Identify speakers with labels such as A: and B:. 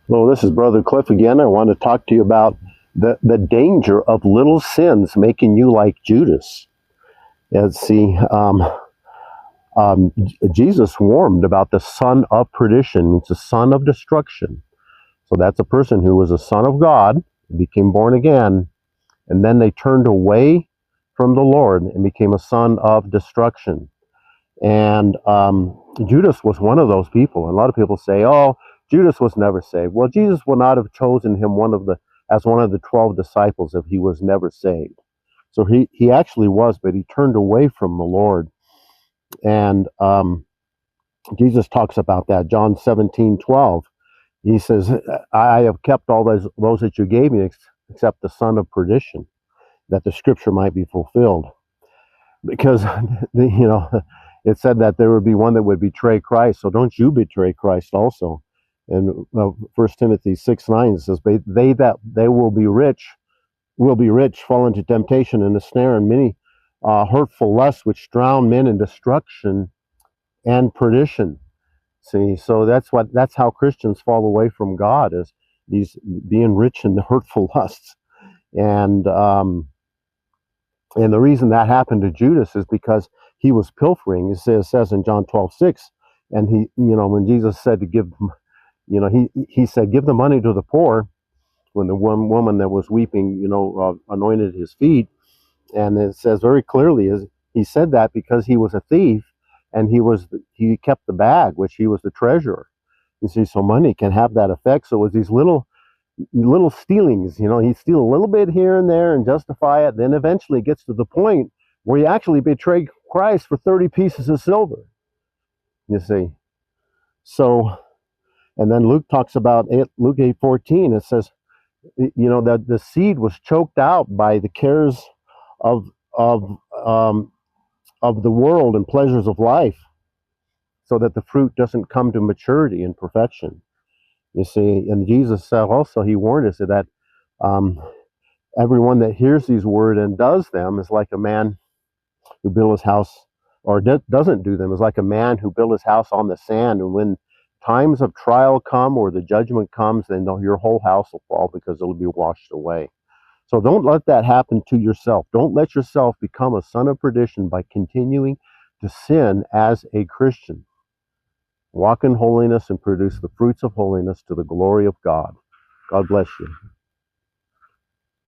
A: Well, this is Brother Cliff again. I want to talk to you about the danger of little sins making you like Judas. See, Jesus warned about the son of perdition, means the son of destruction. So that's a person who was a son of God, became born again, and then they turned away from the Lord and became a son of destruction. And Judas was one of those people. And a lot of people say, "Oh, Judas was never saved." Well, Jesus would not have chosen him as one of the 12 disciples if he was never saved. So he actually was, but he turned away from the Lord. And Jesus talks about that. John 17:12. He says, "I have kept all those that you gave me, except the son of perdition, that the scripture might be fulfilled." Because it said that there would be one that would betray Christ. So don't you betray Christ also. And 1 Timothy 6:9 says, they will be rich, fall into temptation and a snare and many hurtful lusts which drown men in destruction and perdition. See, so that's how Christians fall away from God, is these being rich in hurtful lusts. And the reason that happened to Judas is because he was pilfering. It says in John 12:6, and when Jesus said to give, he said, "Give the money to the poor," when the one woman that was weeping, anointed his feet. And it says very clearly, he said that because he was a thief, and he kept the bag, which he was the treasurer. You see, so money can have that effect. So it was these little stealings, he'd steal a little bit here and there and justify it. Then eventually it gets to the point where you actually betray Christ for 30 pieces of silver, you see. So, and then Luke talks about it, Luke 8:14, it says, that the seed was choked out by the cares of the world and pleasures of life, so that the fruit doesn't come to maturity and perfection. You see, and Jesus said also, he warned us that everyone that hears these words and does them is like a man who built his house, or doesn't do them, is like a man who built his house on the sand. And when times of trial come or the judgment comes, then your whole house will fall because it'll be washed away. So don't let that happen to yourself. Don't let yourself become a son of perdition by continuing to sin as a Christian. Walk in holiness and produce the fruits of holiness to the glory of God. God bless you.